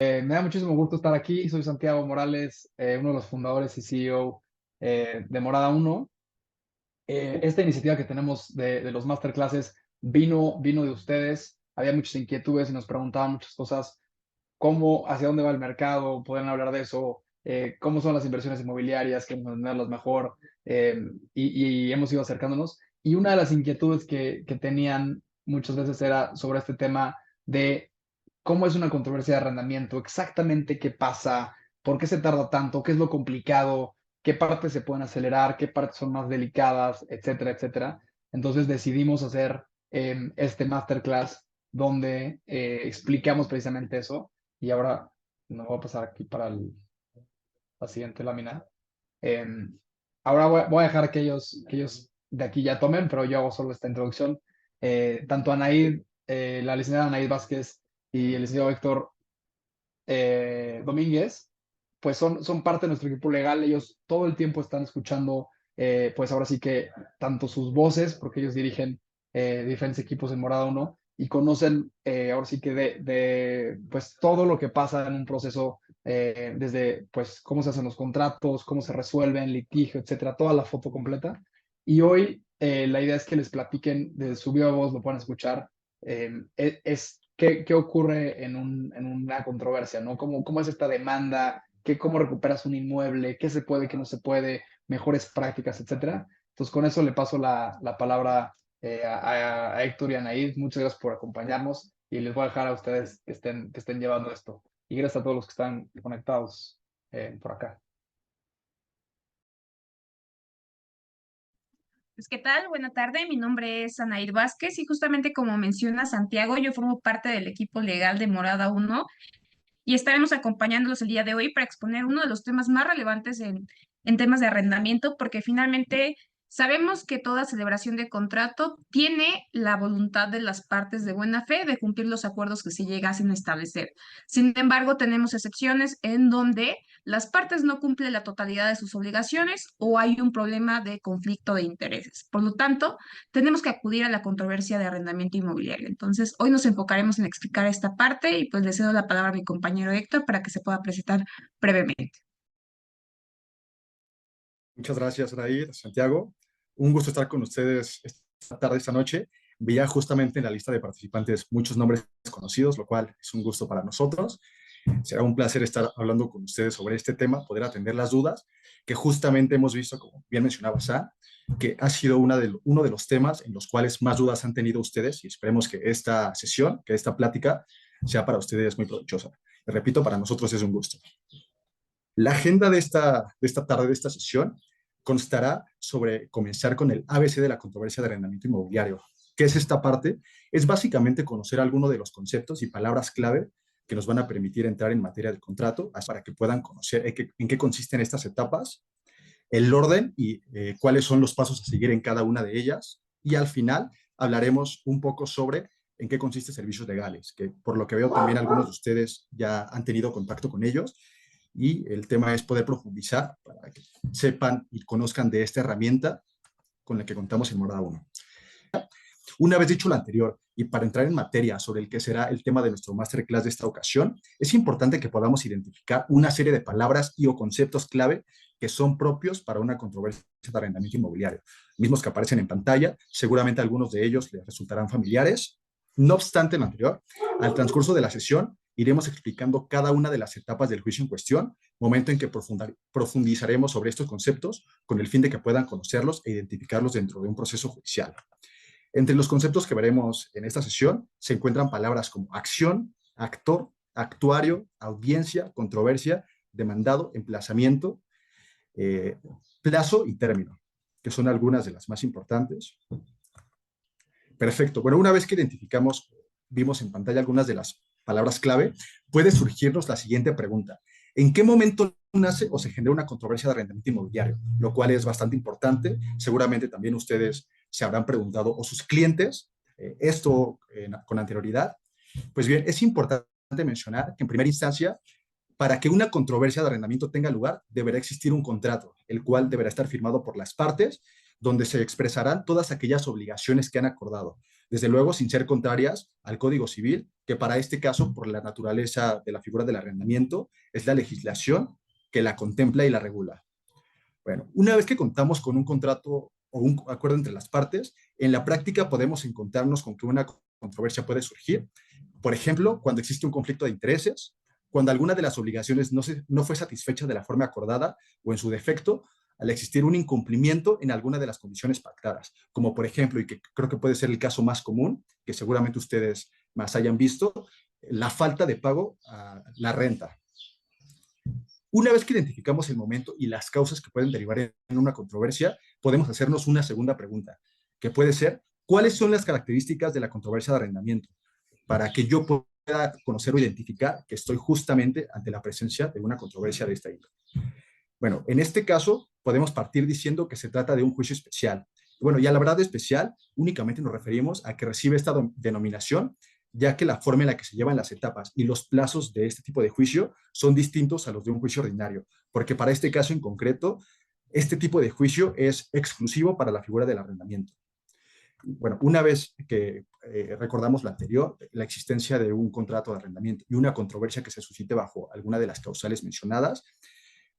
Me da muchísimo gusto estar aquí. Soy Santiago Morales, uno de los fundadores y CEO de Morada Uno. Esta iniciativa que tenemos de los masterclasses vino de ustedes. Había muchas inquietudes y nos preguntaban muchas cosas. ¿Cómo, hacia dónde va el mercado? ¿Podrían hablar de eso? ¿Cómo son las inversiones inmobiliarias? ¿Queremos entenderlas mejor? Y hemos ido acercándonos. Y una de las inquietudes que tenían muchas veces era sobre este tema de cómo es una controversia de arrendamiento, exactamente qué pasa, por qué se tarda tanto, qué es lo complicado, qué partes se pueden acelerar, qué partes son más delicadas, etcétera, etcétera. Entonces decidimos hacer este masterclass donde explicamos precisamente eso. Y ahora nos voy a pasar aquí para la siguiente lámina. Em, Ahora voy a dejar que ellos de aquí ya tomen, pero yo hago solo esta introducción. Tanto Anaid, la licenciada Anaid Vázquez y el licenciado Héctor Domínguez, pues son parte de nuestro equipo legal. Ellos todo el tiempo están escuchando, pues ahora sí que tanto sus voces, porque ellos dirigen diferentes equipos en Morada Uno y conocen ahora sí que pues todo lo que pasa en un proceso, desde pues cómo se hacen los contratos, cómo se resuelven, litigio, etcétera, toda la foto completa. Y hoy la idea es que les platiquen de su viva voz, lo puedan escuchar. ¿Qué ocurre en una controversia, ¿no? ¿Cómo es esta demanda? ¿Cómo recuperas un inmueble? ¿Qué se puede, qué no se puede? Mejores prácticas, etcétera. Entonces, con eso le paso la palabra a Héctor y a Naid. Muchas gracias por acompañarnos y les voy a dejar a ustedes que estén llevando esto. Y gracias a todos los que están conectados por acá. Pues, ¿qué tal? Buena tarde, mi nombre es Anair Vázquez y justamente como menciona Santiago, yo formo parte del equipo legal de Morada Uno y estaremos acompañándolos el día de hoy para exponer uno de los temas más relevantes en temas de arrendamiento, porque finalmente sabemos que toda celebración de contrato tiene la voluntad de las partes de buena fe de cumplir los acuerdos que se llegasen a establecer. Sin embargo, tenemos excepciones en donde las partes no cumplen la totalidad de sus obligaciones o hay un problema de conflicto de intereses. Por lo tanto, tenemos que acudir a la controversia de arrendamiento inmobiliario. Entonces, hoy nos enfocaremos en explicar esta parte y pues le cedo la palabra a mi compañero Héctor para que se pueda presentar brevemente. Muchas gracias, Anaí, Santiago. Un gusto estar con ustedes esta tarde, esta noche. Veía justamente en la lista de participantes muchos nombres conocidos, lo cual es un gusto para nosotros. Será un placer estar hablando con ustedes sobre este tema, poder atender las dudas, que justamente hemos visto, como bien mencionaba Sa, que ha sido uno de los temas en los cuales más dudas han tenido ustedes y esperemos que esta sesión, que esta plática sea para ustedes muy provechosa. Y repito, para nosotros es un gusto. La agenda de esta tarde, de esta sesión, constará sobre comenzar con el ABC de la controversia de arrendamiento inmobiliario. ¿Qué es esta parte? Es básicamente conocer algunos de los conceptos y palabras clave que nos van a permitir entrar en materia del contrato, para que puedan conocer en qué consisten estas etapas, el orden y cuáles son los pasos a seguir en cada una de ellas. Y al final hablaremos un poco sobre en qué consiste servicios legales, que por lo que veo también algunos de ustedes ya han tenido contacto con ellos y el tema es poder profundizar para que sepan y conozcan de esta herramienta con la que contamos en Morada 1. Una vez dicho lo anterior, y para entrar en materia sobre el que será el tema de nuestro masterclass de esta ocasión, es importante que podamos identificar una serie de palabras y o conceptos clave que son propios para una controversia de arrendamiento inmobiliario, mismos que aparecen en pantalla. Seguramente algunos de ellos les resultarán familiares. No obstante lo anterior, al transcurso de la sesión iremos explicando cada una de las etapas del juicio en cuestión, momento en que profundizaremos sobre estos conceptos con el fin de que puedan conocerlos e identificarlos dentro de un proceso judicial. Entre los conceptos que veremos en esta sesión se encuentran palabras como acción, actor, actuario, audiencia, controversia, demandado, emplazamiento, eh, plazo y término, que son algunas de las más importantes. Perfecto. Bueno, una vez que vimos en pantalla algunas de las palabras clave, puede surgirnos la siguiente pregunta. ¿En qué momento nace o se genera una controversia de arrendamiento inmobiliario? Lo cual es bastante importante. Seguramente también ustedes se habrán preguntado, o sus clientes, esto con anterioridad. Pues bien, es importante mencionar que en primera instancia, para que una controversia de arrendamiento tenga lugar, deberá existir un contrato, el cual deberá estar firmado por las partes, donde se expresarán todas aquellas obligaciones que han acordado, desde luego sin ser contrarias al Código Civil, que para este caso, por la naturaleza de la figura del arrendamiento, es la legislación que la contempla y la regula. Bueno, una vez que contamos con un contrato o un acuerdo entre las partes, en la práctica podemos encontrarnos con que una controversia puede surgir. Por ejemplo, cuando existe un conflicto de intereses, cuando alguna de las obligaciones no fue satisfecha de la forma acordada o en su defecto, al existir un incumplimiento en alguna de las condiciones pactadas, como por ejemplo, y que creo que puede ser el caso más común, que seguramente ustedes más hayan visto, la falta de pago a la renta. Una vez que identificamos el momento y las causas que pueden derivar en una controversia, podemos hacernos una segunda pregunta, que puede ser, ¿cuáles son las características de la controversia de arrendamiento? Para que yo pueda conocer o identificar que estoy justamente ante la presencia de una controversia de esta índole. Bueno, en este caso podemos partir diciendo que se trata de un juicio especial. Bueno, y a la verdad de especial únicamente nos referimos a que recibe esta denominación, ya que la forma en la que se llevan las etapas y los plazos de este tipo de juicio son distintos a los de un juicio ordinario, porque para este caso en concreto, este tipo de juicio es exclusivo para la figura del arrendamiento. Bueno, una vez que recordamos lo anterior, la existencia de un contrato de arrendamiento y una controversia que se suscite bajo alguna de las causales mencionadas,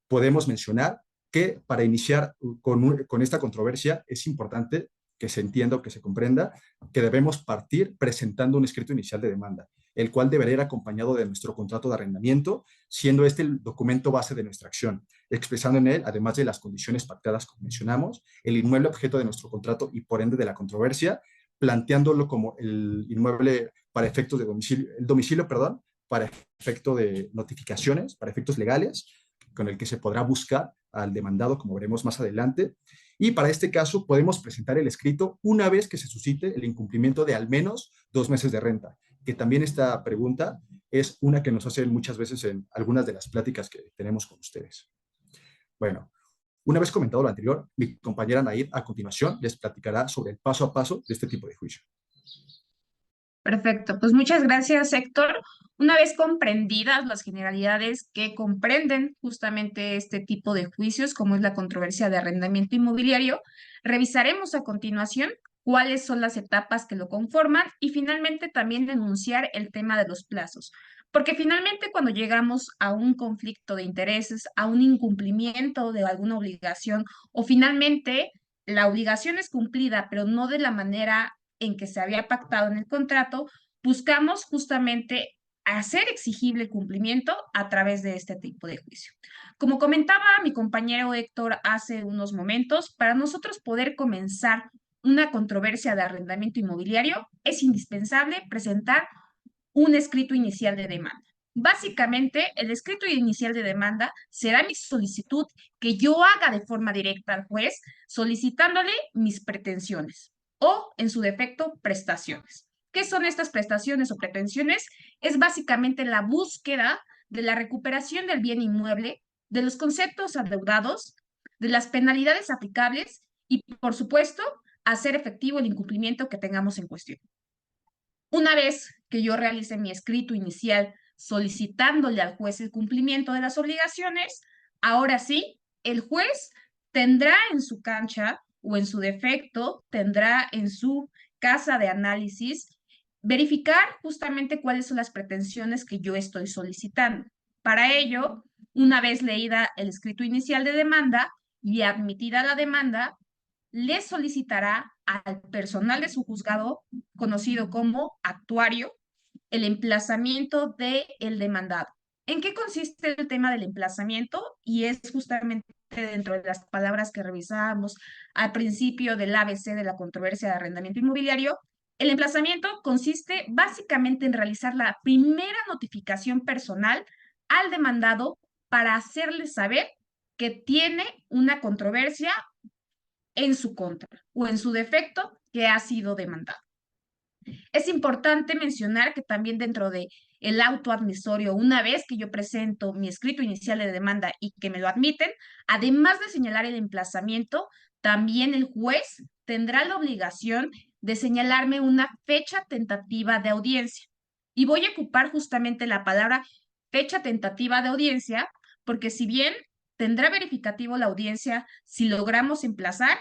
podemos mencionar que para iniciar con esta controversia es importante que se entienda o que se comprenda que debemos partir presentando un escrito inicial de demanda, el cual deberá ir acompañado de nuestro contrato de arrendamiento, siendo este el documento base de nuestra acción, expresando en él, además de las condiciones pactadas como mencionamos, el inmueble objeto de nuestro contrato y por ende de la controversia, planteándolo como el inmueble para efectos de domicilio, el domicilio, perdón, para efecto de notificaciones, para efectos legales, con el que se podrá buscar al demandado, como veremos más adelante. Y para este caso podemos presentar el escrito una vez que se suscite el incumplimiento de al menos 2 meses de renta, que también esta pregunta es una que nos hacen muchas veces en algunas de las pláticas que tenemos con ustedes. Bueno, una vez comentado lo anterior, mi compañera Nair a continuación les platicará sobre el paso a paso de este tipo de juicio. Perfecto, pues muchas gracias, Héctor. Una vez comprendidas las generalidades que comprenden justamente este tipo de juicios, como es la controversia de arrendamiento inmobiliario, revisaremos a continuación cuáles son las etapas que lo conforman y finalmente también denunciar el tema de los plazos. Porque finalmente cuando llegamos a un conflicto de intereses, a un incumplimiento de alguna obligación o finalmente la obligación es cumplida, pero no de la manera en que se había pactado en el contrato, buscamos justamente hacer exigible el cumplimiento a través de este tipo de juicio. Como comentaba mi compañero Héctor hace unos momentos, para nosotros poder comenzar una controversia de arrendamiento inmobiliario es indispensable presentar un escrito inicial de demanda. Básicamente, el escrito inicial de demanda será mi solicitud que yo haga de forma directa al juez solicitándole mis pretensiones o, en su defecto, prestaciones. ¿Qué son estas prestaciones o pretensiones? Es básicamente la búsqueda de la recuperación del bien inmueble, de los conceptos adeudados, de las penalidades aplicables y, por supuesto, hacer efectivo el incumplimiento que tengamos en cuestión. Una vez que yo realice mi escrito inicial solicitándole al juez el cumplimiento de las obligaciones, ahora sí, el juez tendrá en su cancha o en su defecto, tendrá en su casa de análisis verificar justamente cuáles son las pretensiones que yo estoy solicitando. Para ello, una vez leída el escrito inicial de demanda y admitida la demanda, le solicitará al personal de su juzgado, conocido como actuario, el emplazamiento del demandado. ¿En qué consiste el tema del emplazamiento? Y es justamente dentro de las palabras que revisábamos al principio del ABC de la controversia de arrendamiento inmobiliario. El emplazamiento consiste básicamente en realizar la primera notificación personal al demandado para hacerle saber que tiene una controversia en su contra o en su defecto que ha sido demandado. Es importante mencionar que también dentro de el auto admisorio, una vez que yo presento mi escrito inicial de demanda y que me lo admiten, además de señalar el emplazamiento, también el juez tendrá la obligación de señalarme una fecha tentativa de audiencia. Y voy a ocupar justamente la palabra fecha tentativa de audiencia, porque si bien tendrá verificativo la audiencia si logramos emplazar,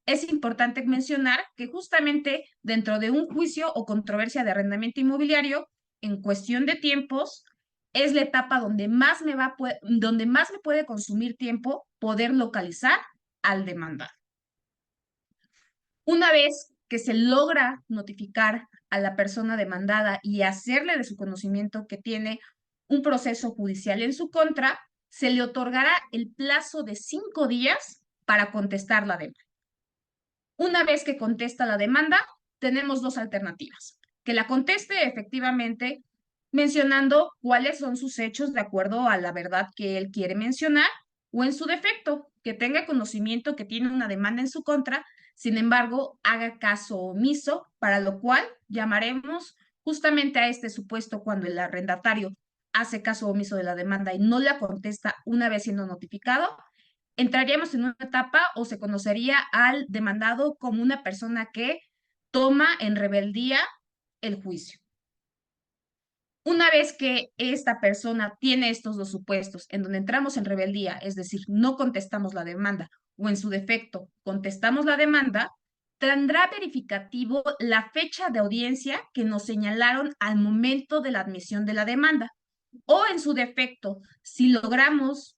es importante mencionar que justamente dentro de un juicio o controversia de arrendamiento inmobiliario, en cuestión de tiempos, es la etapa donde donde más me puede consumir tiempo poder localizar al demandado. Una vez que se logra notificar a la persona demandada y hacerle de su conocimiento que tiene un proceso judicial en su contra, se le otorgará el plazo de 5 días para contestar la demanda. Una vez que contesta la demanda, tenemos dos alternativas. Que la conteste efectivamente mencionando cuáles son sus hechos de acuerdo a la verdad que él quiere mencionar, o en su defecto, que tenga conocimiento que tiene una demanda en su contra, sin embargo, haga caso omiso, para lo cual llamaremos justamente a este supuesto cuando el arrendatario hace caso omiso de la demanda y no la contesta una vez siendo notificado, entraríamos en una etapa o se conocería al demandado como una persona que toma en rebeldía el juicio. Una vez que esta persona tiene estos dos supuestos, en donde entramos en rebeldía, es decir, no contestamos la demanda o en su defecto contestamos la demanda, tendrá verificativo la fecha de audiencia que nos señalaron al momento de la admisión de la demanda. O en su defecto, si logramos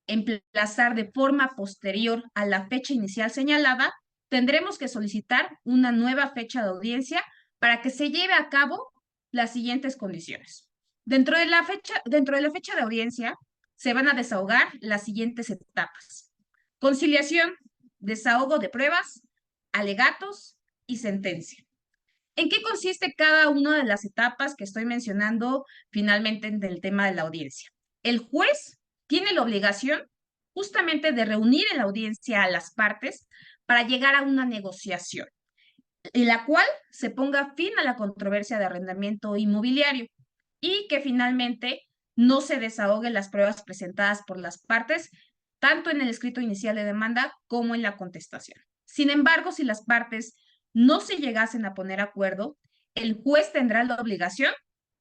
emplazar de forma posterior a la fecha inicial señalada, tendremos que solicitar una nueva fecha de audiencia para que se lleve a cabo las siguientes condiciones. Dentro de la fecha de audiencia se van a desahogar las siguientes etapas: conciliación, desahogo de pruebas, alegatos y sentencia. ¿En qué consiste cada una de las etapas que estoy mencionando finalmente en el tema de la audiencia? El juez tiene la obligación justamente de reunir en la audiencia a las partes para llegar a una negociación, en la cual se ponga fin a la controversia de arrendamiento inmobiliario y que finalmente no se desahoguen las pruebas presentadas por las partes, tanto en el escrito inicial de demanda como en la contestación. Sin embargo, si las partes no se llegasen a poner acuerdo, el juez tendrá la obligación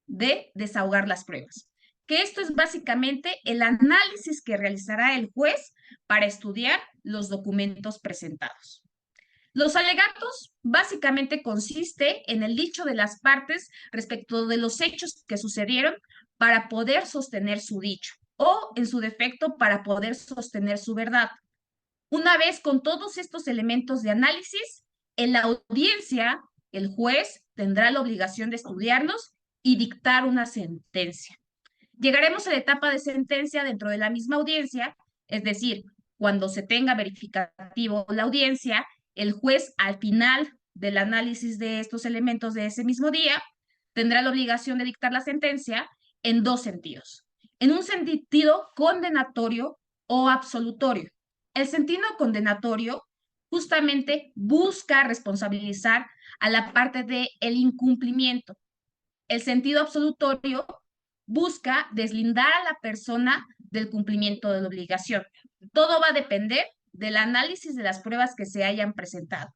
de desahogar las pruebas, que esto es básicamente el análisis que realizará el juez para estudiar los documentos presentados. Los alegatos básicamente consiste en el dicho de las partes respecto de los hechos que sucedieron para poder sostener su dicho o, en su defecto, para poder sostener su verdad. Una vez con todos estos elementos de análisis, en la audiencia, el juez tendrá la obligación de estudiarlos y dictar una sentencia. Llegaremos a la etapa de sentencia dentro de la misma audiencia, es decir, cuando se tenga verificativo la audiencia, el juez al final del análisis de estos elementos de ese mismo día tendrá la obligación de dictar la sentencia en dos sentidos. En un sentido condenatorio o absolutorio. El sentido condenatorio justamente busca responsabilizar a la parte del incumplimiento. El sentido absolutorio busca deslindar a la persona del cumplimiento de la obligación. Todo va a depender del análisis de las pruebas que se hayan presentado.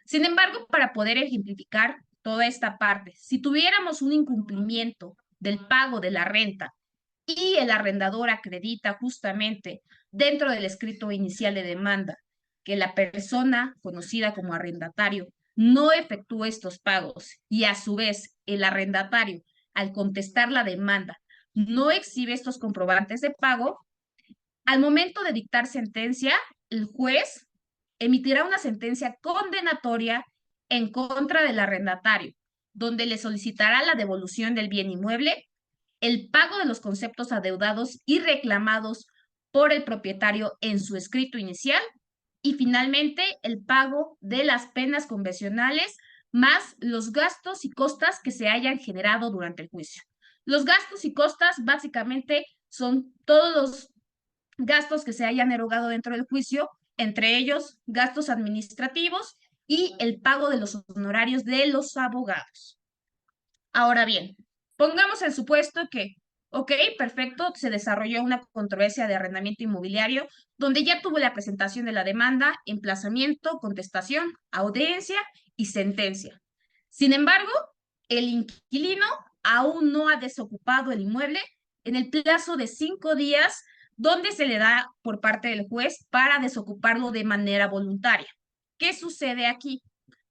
Sin embargo, para poder ejemplificar toda esta parte, si tuviéramos un incumplimiento del pago de la renta y el arrendador acredita justamente dentro del escrito inicial de demanda que la persona conocida como arrendatario no efectúa estos pagos y a su vez el arrendatario, al contestar la demanda, no exhibe estos comprobantes de pago, al momento de dictar sentencia, el juez emitirá una sentencia condenatoria en contra del arrendatario, donde le solicitará la devolución del bien inmueble, el pago de los conceptos adeudados y reclamados por el propietario en su escrito inicial y finalmente el pago de las penas convencionales más los gastos y costas que se hayan generado durante el juicio. Los gastos y costas básicamente son todos los gastos que se hayan erogado dentro del juicio, entre ellos gastos administrativos y el pago de los honorarios de los abogados. Ahora bien, pongamos el supuesto que, ok, perfecto, se desarrolló una controversia de arrendamiento inmobiliario donde ya tuvo la presentación de la demanda, emplazamiento, contestación, audiencia y sentencia. Sin embargo, el inquilino aún no ha desocupado el inmueble en el plazo de 5 días donde se le da por parte del juez para desocuparlo de manera voluntaria. ¿Qué sucede aquí?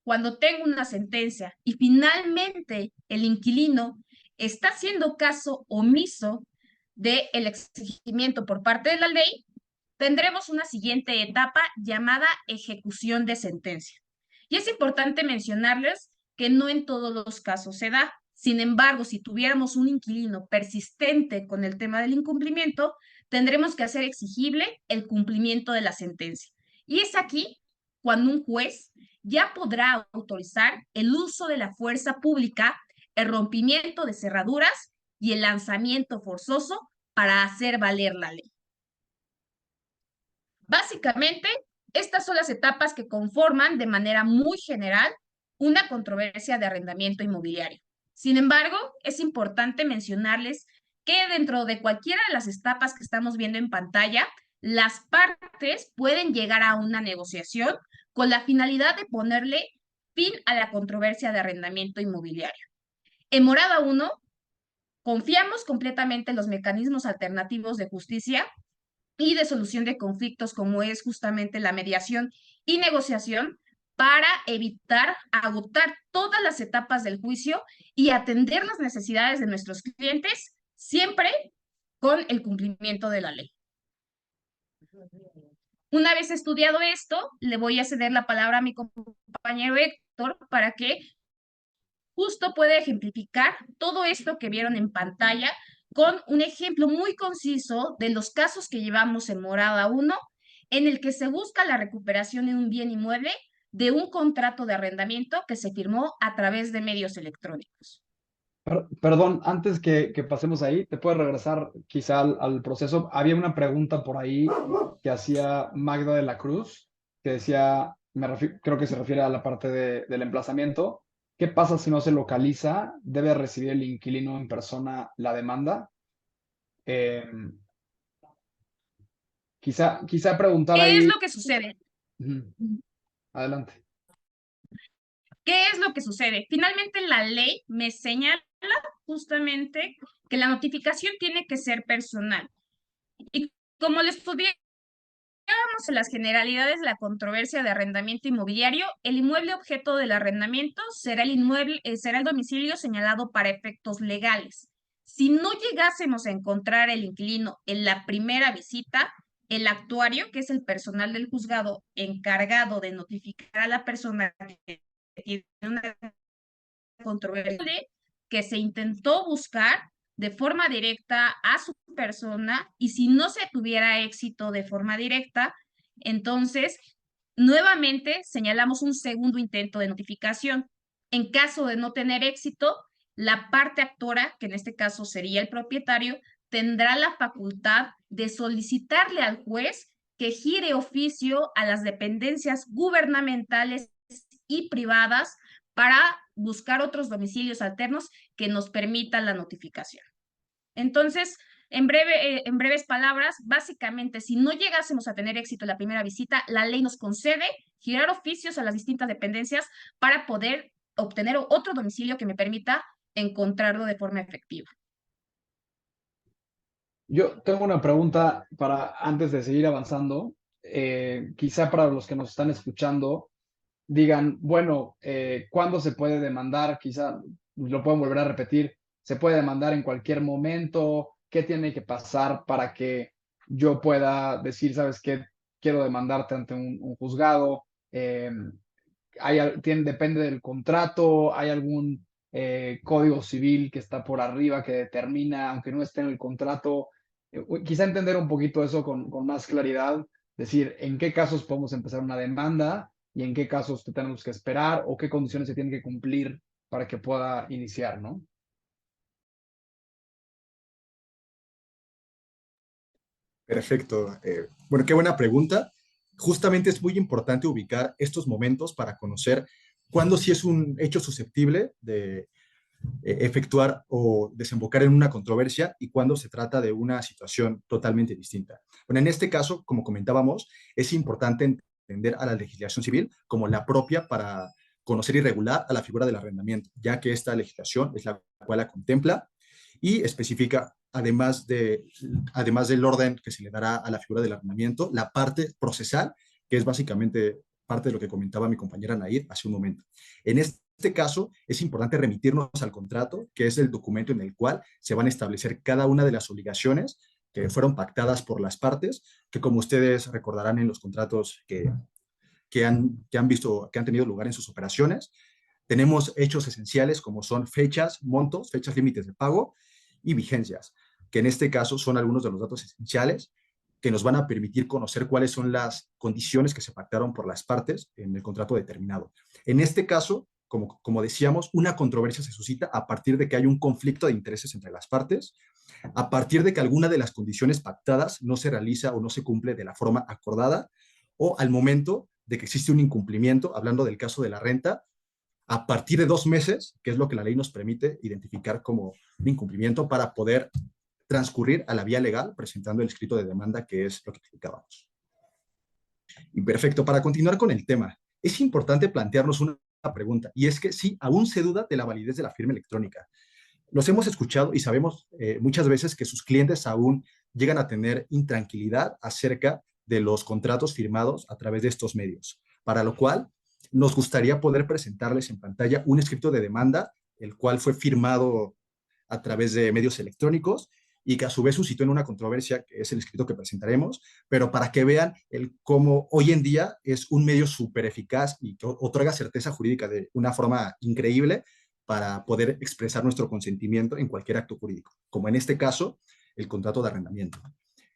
Cuando tengo una sentencia y finalmente el inquilino está haciendo caso omiso del exigimiento por parte de la ley, tendremos una siguiente etapa llamada ejecución de sentencia. Y es importante mencionarles que no en todos los casos se da. Sin embargo, si tuviéramos un inquilino persistente con el tema del incumplimiento, tendremos que hacer exigible el cumplimiento de la sentencia. Y es aquí cuando un juez ya podrá autorizar el uso de la fuerza pública, el rompimiento de cerraduras y el lanzamiento forzoso para hacer valer la ley. Básicamente, estas son las etapas que conforman de manera muy general una controversia de arrendamiento inmobiliario. Sin embargo, es importante mencionarles que dentro de cualquiera de las etapas que estamos viendo en pantalla, las partes pueden llegar a una negociación con la finalidad de ponerle fin a la controversia de arrendamiento inmobiliario. En Morada 1, confiamos completamente en los mecanismos alternativos de justicia y de solución de conflictos, como es justamente la mediación y negociación, para evitar agotar todas las etapas del juicio y atender las necesidades de nuestros clientes, siempre con el cumplimiento de la ley. Una vez estudiado esto, le voy a ceder la palabra a mi compañero Héctor para que justo pueda ejemplificar todo esto que vieron en pantalla con un ejemplo muy conciso de los casos que llevamos en Morada 1, en el que se busca la recuperación de un bien inmueble de un contrato de arrendamiento que se firmó a través de medios electrónicos. Perdón, antes que pasemos ahí, ¿te puedes regresar quizá al proceso? Había una pregunta por ahí que hacía Magda de la Cruz, que decía, creo que se refiere a la parte del emplazamiento. ¿Qué pasa si no se localiza? ¿Debe recibir el inquilino en persona la demanda? Quizá preguntar ¿Qué es ahí. lo que sucede? Ujú. Adelante. ¿Qué es lo que sucede? Finalmente la ley me señala justamente que la notificación tiene que ser personal. Y como le estudiamos en las generalidades de la controversia de arrendamiento inmobiliario, el inmueble objeto del arrendamiento será será el domicilio señalado para efectos legales. Si no llegásemos a encontrar el inquilino en la primera visita, el actuario, que es el personal del juzgado encargado de notificar a la persona que tiene una controversia que se intentó buscar de forma directa a su persona, y si no se tuviera éxito de forma directa, entonces nuevamente señalamos un segundo intento de notificación. En caso de no tener éxito, la parte actora, que en este caso sería el propietario, tendrá la facultad de solicitarle al juez que gire oficio a las dependencias gubernamentales y privadas para buscar otros domicilios alternos que nos permitan la notificación. Entonces, en breves palabras, básicamente, si no llegásemos a tener éxito en la primera visita, la ley nos concede girar oficios a las distintas dependencias para poder obtener otro domicilio que me permita encontrarlo de forma efectiva. Yo tengo una pregunta para antes de seguir avanzando. Quizá para los que nos están escuchando digan, bueno, ¿cuándo se puede demandar? Quizá lo pueden volver a repetir. ¿Se puede demandar en cualquier momento? ¿Qué tiene que pasar para que yo pueda decir, sabes qué, quiero demandarte ante un juzgado? Depende del contrato, hay algún código civil que está por arriba que determina, aunque no esté en el contrato. Quizá entender un poquito eso con más claridad, decir en qué casos podemos empezar una demanda y en qué casos tenemos que esperar o qué condiciones se tienen que cumplir para que pueda iniciar, ¿no? Perfecto. Bueno, qué buena pregunta. Justamente es muy importante ubicar estos momentos para conocer cuándo sí es un hecho susceptible de efectuar o desembocar en una controversia y cuándo se trata de una situación totalmente distinta. Bueno, en este caso, como comentábamos, es importante entender a la legislación civil como la propia para conocer y regular a la figura del arrendamiento, ya que esta legislación es la cual la contempla y especifica, además del orden que se le dará a la figura del arrendamiento, la parte procesal, que es básicamente parte de lo que comentaba mi compañera Nair hace un momento. En este caso, es importante remitirnos al contrato, que es el documento en el cual se van a establecer cada una de las obligaciones que fueron pactadas por las partes, que como ustedes recordarán en los contratos que han visto, que han tenido lugar en sus operaciones, tenemos hechos esenciales como son fechas, montos, fechas límites de pago y vigencias, que en este caso son algunos de los datos esenciales que nos van a permitir conocer cuáles son las condiciones que se pactaron por las partes en el contrato determinado. En este caso, como decíamos, una controversia se suscita a partir de que hay un conflicto de intereses entre las partes, a partir de que alguna de las condiciones pactadas no se realiza o no se cumple de la forma acordada, o al momento de que existe un incumplimiento, hablando del caso de la renta, a partir de 2 meses, que es lo que la ley nos permite identificar como un incumplimiento para poder transcurrir a la vía legal presentando el escrito de demanda, que es lo que explicábamos. Y perfecto, para continuar con el tema, es importante plantearnos una pregunta, y es que si aún se duda de la validez de la firma electrónica. Los hemos escuchado y sabemos muchas veces que sus clientes aún llegan a tener intranquilidad acerca de los contratos firmados a través de estos medios, para lo cual nos gustaría poder presentarles en pantalla un escrito de demanda, el cual fue firmado a través de medios electrónicos y que a su vez suscitó en una controversia, que es el escrito que presentaremos, pero para que vean cómo hoy en día es un medio súper eficaz y que otorga certeza jurídica de una forma increíble para poder expresar nuestro consentimiento en cualquier acto jurídico, como en este caso, el contrato de arrendamiento.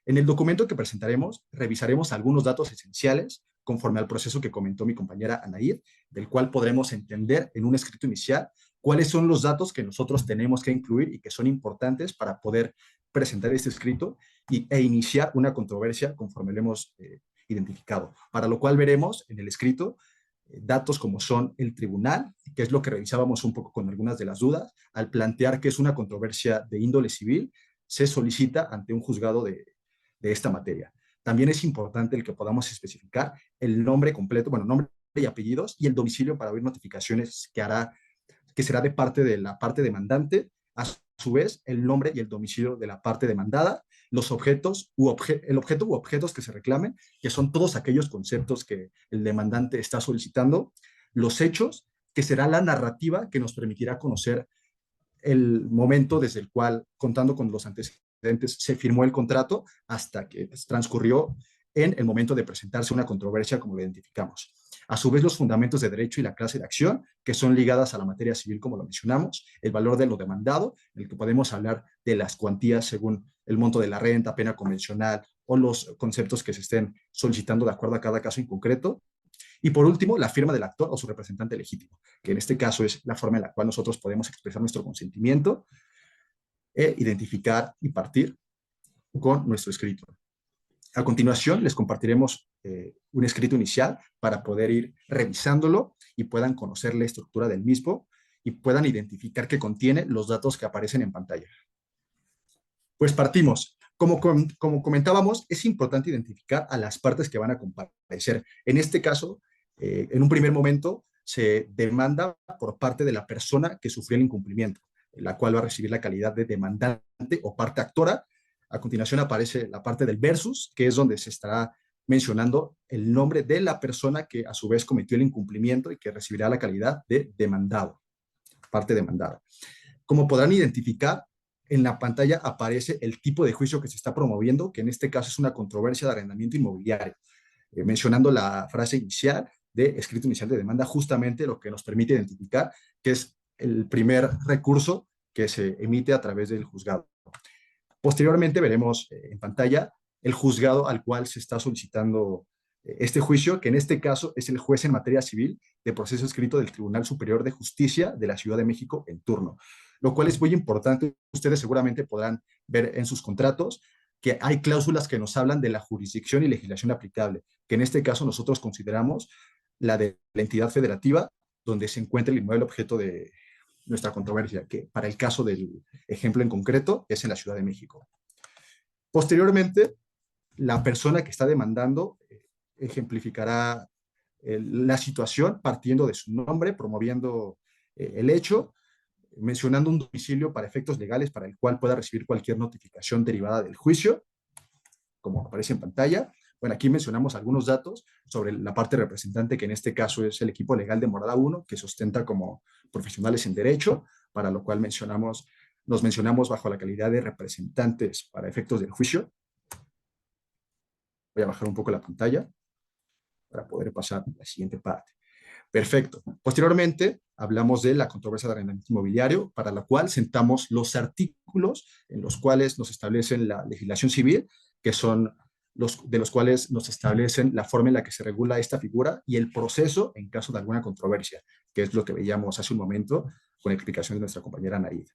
En el documento que presentaremos, revisaremos algunos datos esenciales conforme al proceso que comentó mi compañera Anaíd, del cual podremos entender en un escrito inicial cuáles son los datos que nosotros tenemos que incluir y que son importantes para poder presentar este escrito e iniciar una controversia conforme lo hemos identificado. Para lo cual veremos en el escrito datos como son el tribunal, que es lo que revisábamos un poco con algunas de las dudas, al plantear que es una controversia de índole civil, se solicita ante un juzgado de esta materia. También es importante el que podamos especificar el nombre completo, bueno, nombre y apellidos y el domicilio para abrir notificaciones que será de parte de la parte demandante, a su vez el nombre y el domicilio de la parte demandada, los objetos el objeto u objetos que se reclamen, que son todos aquellos conceptos que el demandante está solicitando, los hechos, que será la narrativa que nos permitirá conocer el momento desde el cual, contando con los antecedentes, se firmó el contrato hasta que transcurrió en el momento de presentarse una controversia, como lo identificamos. A su vez, los fundamentos de derecho y la clase de acción, que son ligadas a la materia civil, como lo mencionamos, el valor de lo demandado, en el que podemos hablar de las cuantías según el monto de la renta, pena convencional o los conceptos que se estén solicitando de acuerdo a cada caso en concreto. Y por último, la firma del actor o su representante legítimo, que en este caso es la forma en la cual nosotros podemos expresar nuestro consentimiento e identificar y partir con nuestro escrito. A continuación, les compartiremos un escrito inicial para poder ir revisándolo y puedan conocer la estructura del mismo y puedan identificar que contiene los datos que aparecen en pantalla. Pues partimos. Como comentábamos, es importante identificar a las partes que van a comparecer. En este caso, en un primer momento, se demanda por parte de la persona que sufrió el incumplimiento, la cual va a recibir la calidad de demandante o parte actora. A continuación aparece la parte del versus, que es donde se estará mencionando el nombre de la persona que a su vez cometió el incumplimiento y que recibirá la calidad de demandado, parte demandada. Como podrán identificar, en la pantalla aparece el tipo de juicio que se está promoviendo, que en este caso es una controversia de arrendamiento inmobiliario, mencionando la frase inicial de escrito inicial de demanda, justamente lo que nos permite identificar que es el primer recurso que se emite a través del juzgado. Posteriormente veremos en pantalla el juzgado al cual se está solicitando este juicio, que en este caso es el juez en materia civil de proceso escrito del Tribunal Superior de Justicia de la Ciudad de México en turno, lo cual es muy importante. Ustedes seguramente podrán ver en sus contratos que hay cláusulas que nos hablan de la jurisdicción y legislación aplicable, que en este caso nosotros consideramos la de la entidad federativa donde se encuentra el inmueble objeto de nuestra controversia, que para el caso del ejemplo en concreto es en la Ciudad de México. Posteriormente, la persona que está demandando ejemplificará la situación partiendo de su nombre, promoviendo el hecho, mencionando un domicilio para efectos legales para el cual pueda recibir cualquier notificación derivada del juicio, como aparece en pantalla. Bueno, aquí mencionamos algunos datos sobre la parte representante, que en este caso es el equipo legal de Morada 1, que se ostenta como profesionales en derecho, para lo cual nos mencionamos bajo la calidad de representantes para efectos del juicio. Voy a bajar un poco la pantalla para poder pasar a la siguiente parte. Perfecto. Posteriormente, hablamos de la controversia de arrendamiento inmobiliario, para la cual sentamos los artículos en los cuales nos establecen la legislación civil, que son de los cuales nos establecen la forma en la que se regula esta figura y el proceso en caso de alguna controversia, que es lo que veíamos hace un momento con la explicación de nuestra compañera Anaída.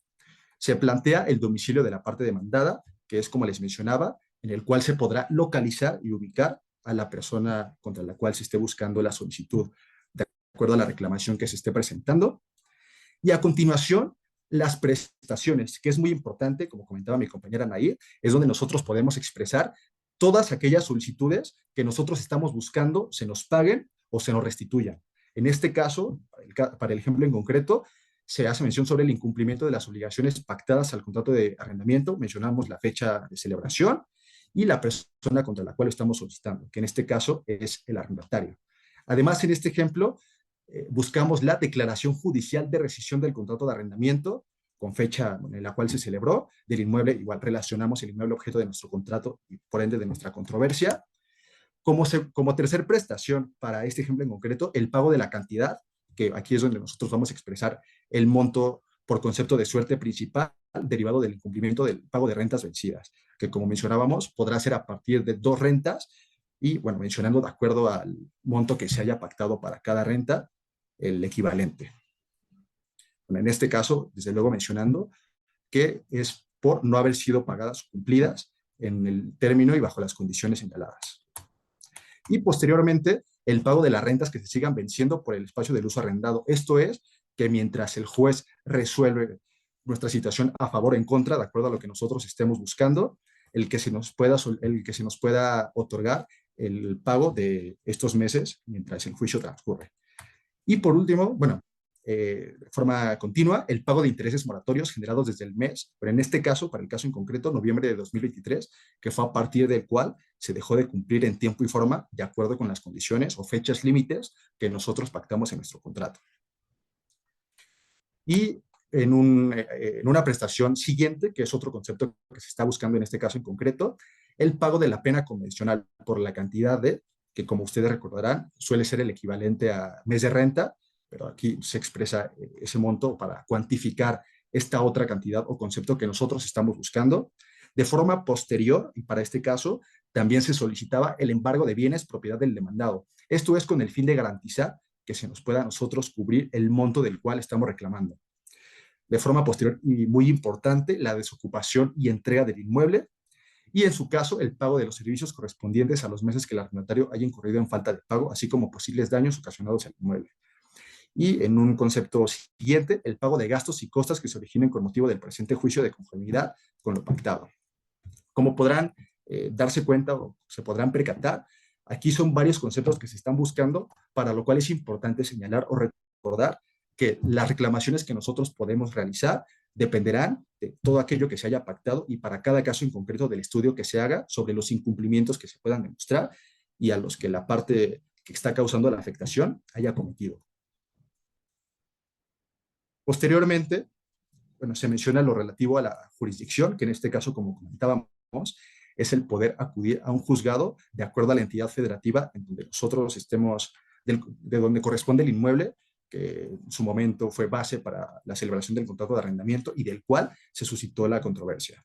Se plantea el domicilio de la parte demandada, que es como les mencionaba, en el cual se podrá localizar y ubicar a la persona contra la cual se esté buscando la solicitud, de acuerdo a la reclamación que se esté presentando. Y a continuación, las prestaciones, que es muy importante, como comentaba mi compañera Nair, es donde nosotros podemos expresar todas aquellas solicitudes que nosotros estamos buscando se nos paguen o se nos restituyan. En este caso, para el ejemplo en concreto, se hace mención sobre el incumplimiento de las obligaciones pactadas al contrato de arrendamiento. Mencionamos la fecha de celebración y la persona contra la cual estamos solicitando, que en este caso es el arrendatario. Además, en este ejemplo, buscamos la declaración judicial de rescisión del contrato de arrendamiento con fecha en la cual se celebró del inmueble. Igual relacionamos el inmueble objeto de nuestro contrato y por ende de nuestra controversia. Como tercer prestación para este ejemplo en concreto, el pago de la cantidad, que aquí es donde nosotros vamos a expresar el monto por concepto de suerte principal derivado del incumplimiento del pago de rentas vencidas, que como mencionábamos podrá ser a partir de 2 rentas y, bueno, mencionando de acuerdo al monto que se haya pactado para cada renta, el equivalente. Bueno, en este caso, desde luego mencionando que es por no haber sido pagadas o cumplidas en el término y bajo las condiciones señaladas. Y posteriormente, el pago de las rentas que se sigan venciendo por el espacio del uso arrendado. Esto es que mientras el juez resuelve nuestra situación a favor o en contra, de acuerdo a lo que nosotros estemos buscando, el que se nos pueda otorgar el pago de estos meses mientras el juicio transcurre. Y por último, bueno, de forma continua, el pago de intereses moratorios generados desde el mes, pero en este caso, para el caso en concreto, noviembre de 2023, que fue a partir del cual se dejó de cumplir en tiempo y forma de acuerdo con las condiciones o fechas límites que nosotros pactamos en nuestro contrato. Y en una prestación siguiente, que es otro concepto que se está buscando en este caso en concreto, el pago de la pena convencional por la cantidad de, que como ustedes recordarán, suele ser el equivalente a mes de renta, pero aquí se expresa ese monto para cuantificar esta otra cantidad o concepto que nosotros estamos buscando. De forma posterior, y para este caso, también se solicitaba el embargo de bienes propiedad del demandado. Esto es con el fin de garantizar que se nos pueda a nosotros cubrir el monto del cual estamos reclamando. De forma posterior y muy importante, la desocupación y entrega del inmueble, y en su caso, el pago de los servicios correspondientes a los meses que el arrendatario haya incurrido en falta de pago, así como posibles daños ocasionados al inmueble. Y en un concepto siguiente, el pago de gastos y costas que se originen con motivo del presente juicio de conformidad con lo pactado. Como podrán darse cuenta o se podrán percatar, aquí son varios conceptos que se están buscando, para lo cual es importante señalar o recordar que las reclamaciones que nosotros podemos realizar dependerán de todo aquello que se haya pactado y para cada caso en concreto del estudio que se haga sobre los incumplimientos que se puedan demostrar y a los que la parte que está causando la afectación haya cometido. Posteriormente, bueno, se menciona lo relativo a la jurisdicción, que en este caso, como comentábamos, es el poder acudir a un juzgado de acuerdo a la entidad federativa en donde nosotros estemos, de donde corresponde el inmueble, que en su momento fue base para la celebración del contrato de arrendamiento y del cual se suscitó la controversia.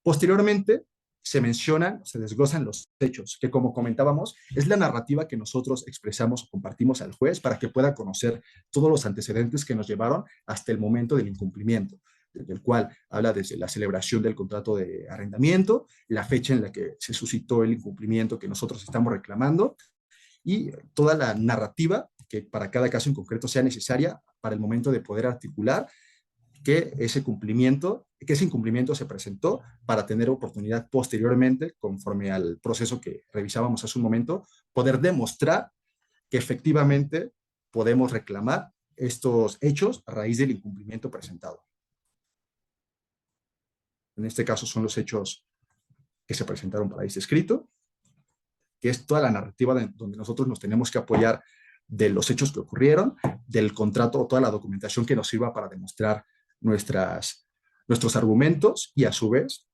Posteriormente, se mencionan, se desglosan los hechos, que como comentábamos, es la narrativa que nosotros expresamos o compartimos al juez para que pueda conocer todos los antecedentes que nos llevaron hasta el momento del incumplimiento, del cual habla desde la celebración del contrato de arrendamiento, la fecha en la que se suscitó el incumplimiento que nosotros estamos reclamando y toda la narrativa que para cada caso en concreto sea necesaria para el momento de poder articular que ese incumplimiento se presentó para tener oportunidad posteriormente, conforme al proceso que revisábamos hace un momento, poder demostrar que efectivamente podemos reclamar estos hechos a raíz del incumplimiento presentado. En este caso son los hechos que se presentaron para este escrito. que es toda la narrativa donde nosotros nos tenemos que apoyar de los hechos que ocurrieron, del contrato o toda la documentación que nos sirva para demostrar nuestros argumentos y a su vez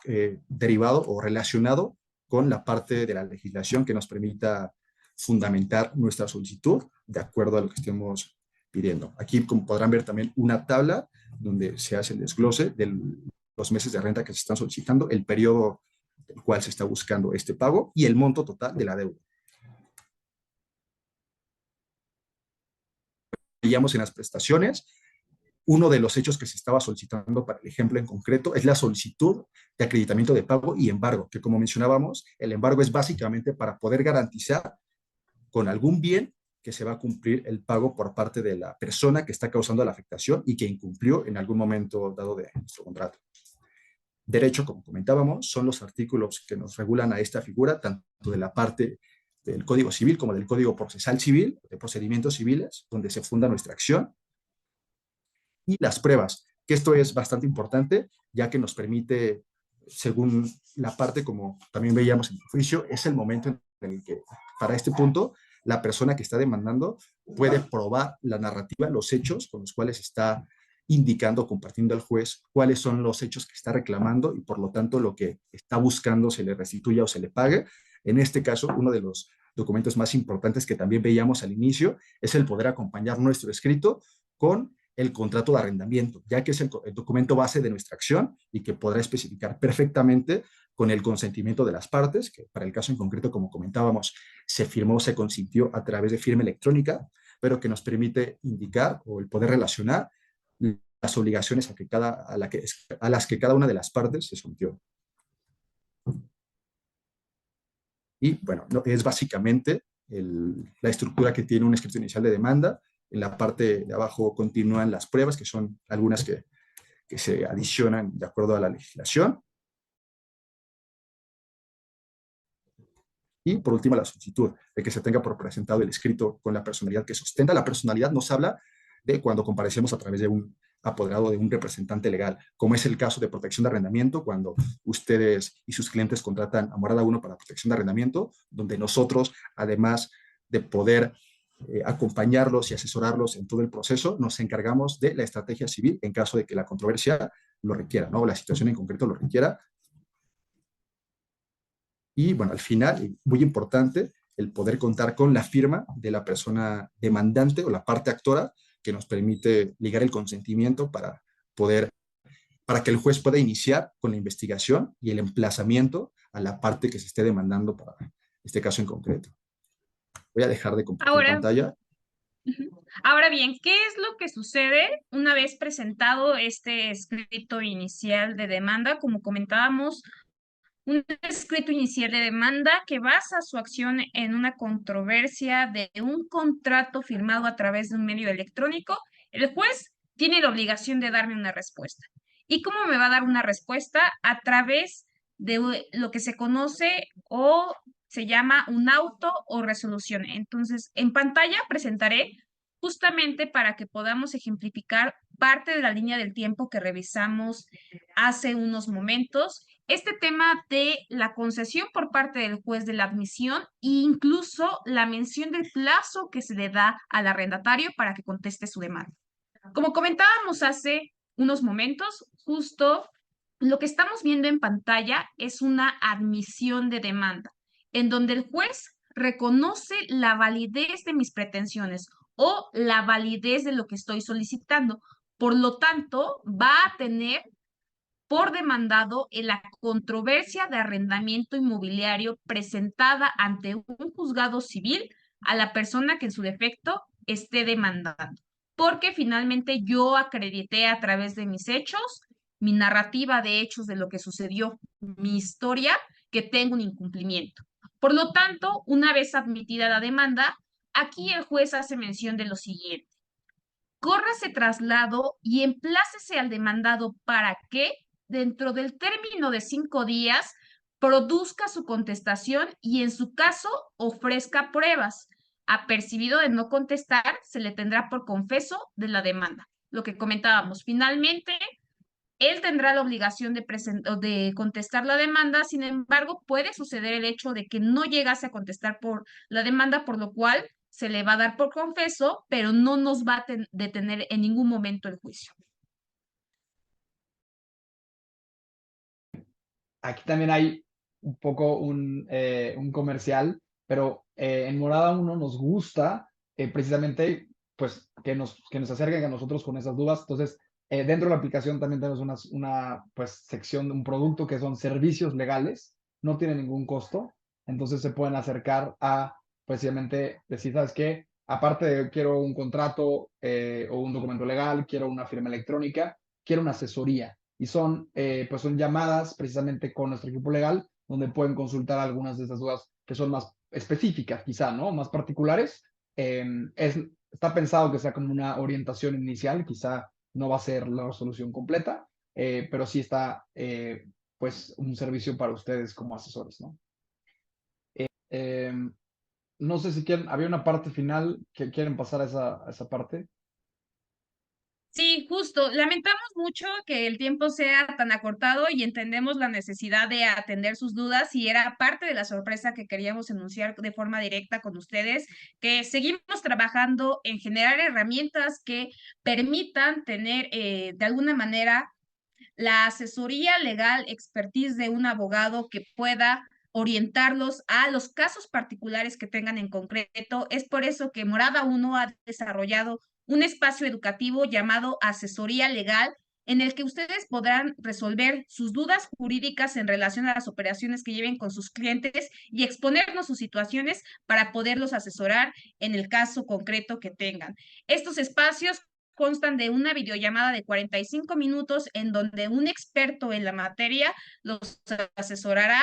derivado o relacionado con la parte de la legislación que nos permita fundamentar nuestra solicitud de acuerdo a lo que estemos pidiendo. Aquí, como podrán ver, también una tabla donde se hace el desglose de los meses de renta que se están solicitando, el periodo del cual se está buscando este pago y el monto total de la deuda. Veíamos en las prestaciones, uno de los hechos que se estaba solicitando para el ejemplo en concreto es la solicitud de acreditamiento de pago y embargo, que como mencionábamos, el embargo es básicamente para poder garantizar con algún bien que se va a cumplir el pago por parte de la persona que está causando la afectación y que incumplió en algún momento dado de nuestro contrato. Derecho, como comentábamos, son los artículos que nos regulan a esta figura, tanto de la parte del Código Civil como del Código Procesal Civil, de procedimientos civiles, donde se funda nuestra acción. Y las pruebas, que esto es bastante importante, ya que nos permite, según la parte, como también veíamos en el juicio, es el momento en el que, para este punto, la persona que está demandando puede probar la narrativa, los hechos con los cuales está indicando, compartiendo al juez cuáles son los hechos que está reclamando y por lo tanto lo que está buscando se le restituya o se le pague. En este caso, uno de los documentos más importantes que también veíamos al inicio es el poder acompañar nuestro escrito con el contrato de arrendamiento, ya que es el documento base de nuestra acción y que podrá especificar perfectamente con el consentimiento de las partes, que para el caso en concreto, como comentábamos, se firmó, se consintió a través de firma electrónica, pero que nos permite indicar o el poder relacionar las obligaciones a las que cada una de las partes se sometió. Y bueno, es básicamente la estructura que tiene un escrito inicial de demanda. En la parte de abajo continúan las pruebas, que son algunas que se adicionan de acuerdo a la legislación. Y por último, la solicitud de que se tenga por presentado el escrito con la personalidad que sustenta. La personalidad nos habla de cuando comparecemos a través de un apoderado, de un representante legal, como es el caso de protección de arrendamiento, cuando ustedes y sus clientes contratan a Morada 1 para protección de arrendamiento, donde nosotros, además de poder acompañarlos y asesorarlos en todo el proceso, nos encargamos de la estrategia civil en caso de que la controversia lo requiera, ¿no? O la situación en concreto lo requiera. Y bueno, al final, muy importante, el poder contar con la firma de la persona demandante o la parte actora que nos permite ligar el consentimiento para que el juez pueda iniciar con la investigación y el emplazamiento a la parte que se esté demandando para este caso en concreto. Voy a dejar de compartir pantalla. Ahora bien, ¿qué es lo que sucede una vez presentado este escrito inicial de demanda? Como comentábamos, un escrito inicial de demanda que basa su acción en una controversia de un contrato firmado a través de un medio electrónico. El juez tiene la obligación de darme una respuesta. ¿Y cómo me va a dar una respuesta? A través de lo que se conoce o se llama un auto o resolución. Entonces, en pantalla presentaré justamente para que podamos ejemplificar parte de la línea del tiempo que revisamos hace unos momentos, este tema de la concesión por parte del juez de la admisión e incluso la mención del plazo que se le da al arrendatario para que conteste su demanda. Como comentábamos hace unos momentos, justo lo que estamos viendo en pantalla es una admisión de demanda, en donde el juez reconoce la validez de mis pretensiones o la validez de lo que estoy solicitando. Por lo tanto, va a tener por demandado en la controversia de arrendamiento inmobiliario presentada ante un juzgado civil a la persona que en su defecto esté demandando. Porque finalmente yo acredité a través de mis hechos, mi narrativa de hechos de lo que sucedió, mi historia, que tengo un incumplimiento. Por lo tanto, una vez admitida la demanda, aquí el juez hace mención de lo siguiente: córrase traslado y emplácese al demandado para que, dentro del término de 5 días, produzca su contestación y, en su caso, ofrezca pruebas. Apercibido de no contestar, se le tendrá por confeso de la demanda. Lo que comentábamos, finalmente, él tendrá la obligación o de contestar la demanda. Sin embargo, puede suceder el hecho de que no llegase a contestar por la demanda, por lo cual se le va a dar por confeso, pero no nos va a detener en ningún momento el juicio. Aquí también hay un poco un comercial, pero en Morada uno nos gusta precisamente pues que nos acerquen a nosotros con esas dudas. Entonces, dentro de la aplicación también tenemos una pues, sección, un producto que son servicios legales, no tiene ningún costo, entonces se pueden acercar a precisamente decir, ¿sabes qué? Aparte de quiero un contrato o un documento legal, quiero una firma electrónica, quiero una asesoría y pues son llamadas precisamente con nuestro equipo legal, donde pueden consultar algunas de esas dudas que son más específicas, quizá, ¿no? Más particulares. Está pensado que sea como una orientación inicial, quizá no va a ser la resolución completa, pero sí está, pues, un servicio para ustedes como asesores, ¿no? Eh, no sé si quieren, había una parte final que quieren pasar a esa parte. Sí, justo. Lamentamos mucho que el tiempo sea tan acortado y entendemos la necesidad de atender sus dudas y era parte de la sorpresa que queríamos anunciar de forma directa con ustedes, que seguimos trabajando en generar herramientas que permitan tener de alguna manera la asesoría legal, expertise de un abogado que pueda orientarlos a los casos particulares que tengan en concreto. Es por eso que Morada 1 ha desarrollado un espacio educativo llamado Asesoría Legal, en el que ustedes podrán resolver sus dudas jurídicas en relación a las operaciones que lleven con sus clientes y exponernos sus situaciones para poderlos asesorar en el caso concreto que tengan. Estos espacios constan de una videollamada de 45 minutos en donde un experto en la materia los asesorará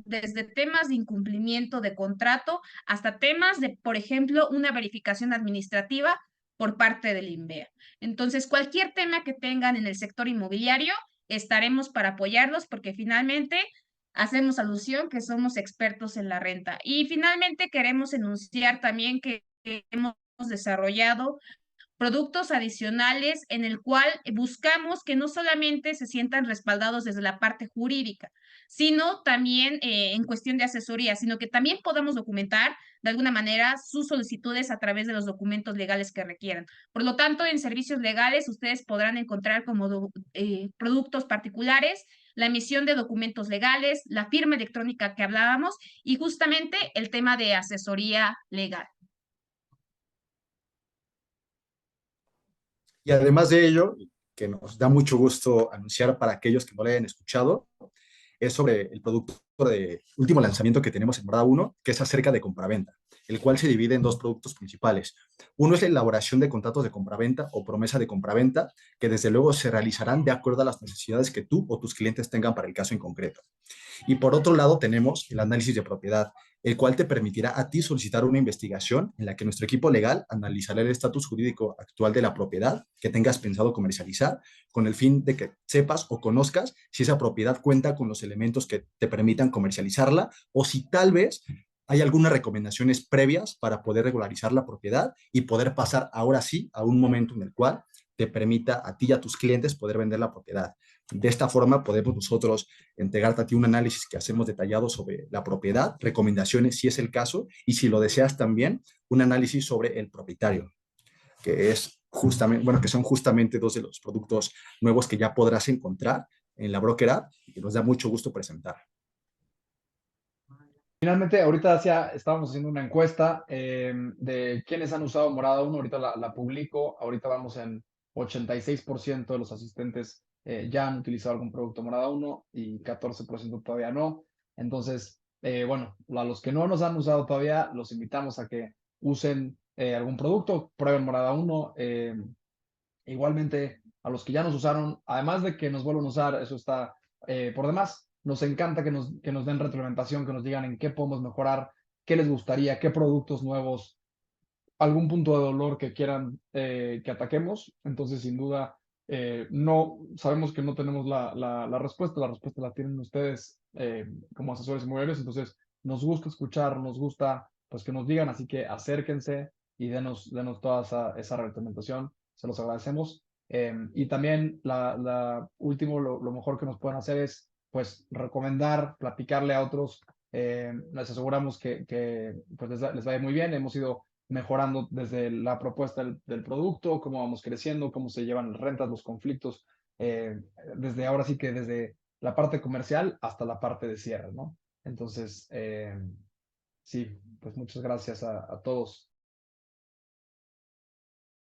desde temas de incumplimiento de contrato hasta temas de, por ejemplo, una verificación administrativa por parte del INVEA. Entonces, cualquier tema que tengan en el sector inmobiliario, estaremos para apoyarlos porque finalmente hacemos alusión que somos expertos en la renta. Y finalmente queremos enunciar también que hemos desarrollado productos adicionales en el cual buscamos que no solamente se sientan respaldados desde la parte jurídica, sino también en cuestión de asesoría, sino que también podamos documentar de alguna manera sus solicitudes a través de los documentos legales que requieran. Por lo tanto, en servicios legales ustedes podrán encontrar como productos particulares la emisión de documentos legales, la firma electrónica que hablábamos y justamente el tema de asesoría legal. Y además de ello, que nos da mucho gusto anunciar para aquellos que no lo hayan escuchado, es sobre el producto de último lanzamiento que tenemos en Morada 1, que es acerca de compraventa, el cual se divide en dos productos principales. Uno es la elaboración de contratos de compraventa o promesa de compraventa, que desde luego se realizarán de acuerdo a las necesidades que tú o tus clientes tengan para el caso en concreto. Y por otro lado tenemos el análisis de propiedad, el cual te permitirá a ti solicitar una investigación en la que nuestro equipo legal analizará el estatus jurídico actual de la propiedad que tengas pensado comercializar, con el fin de que sepas o conozcas si esa propiedad cuenta con los elementos que te permitan comercializarla o si tal vez hay algunas recomendaciones previas para poder regularizar la propiedad y poder pasar ahora sí a un momento en el cual te permita a ti y a tus clientes poder vender la propiedad. De esta forma podemos nosotros entregarte a ti un análisis que hacemos detallado sobre la propiedad, recomendaciones si es el caso, y si lo deseas también, un análisis sobre el propietario, que es justamente, bueno, que son justamente dos de los productos nuevos que ya podrás encontrar en la Broker App y que nos da mucho gusto presentar. Finalmente, ahorita estábamos haciendo una encuesta de quiénes han usado Morada 1, ahorita la publico, ahorita vamos en 86% de los asistentes ya han utilizado algún producto Morada 1 y 14% todavía no. Entonces, bueno, a los que no nos han usado todavía, los invitamos a que usen algún producto, prueben Morada 1. Igualmente, a los que ya nos usaron, además de que nos vuelvan a usar, eso está por demás. Nos encanta que nos den retroalimentación, que nos digan en qué podemos mejorar, qué les gustaría, qué productos nuevos, algún punto de dolor que quieran que ataquemos. Entonces, sin duda, no sabemos que no tenemos la respuesta la tienen ustedes como asesores inmobiliarios. Entonces, nos gusta escuchar, nos gusta pues que nos digan, así que acérquense y denos toda esa retroalimentación. Se los agradecemos. Y también último, lo mejor que nos pueden hacer es pues recomendar, platicarle a otros. Les aseguramos que pues les va a ir muy bien. Hemos ido mejorando desde la propuesta del producto, cómo vamos creciendo, cómo se llevan las rentas, los conflictos, desde ahora sí que desde la parte comercial hasta la parte de cierre, ¿no? Entonces, sí, pues muchas gracias a todos.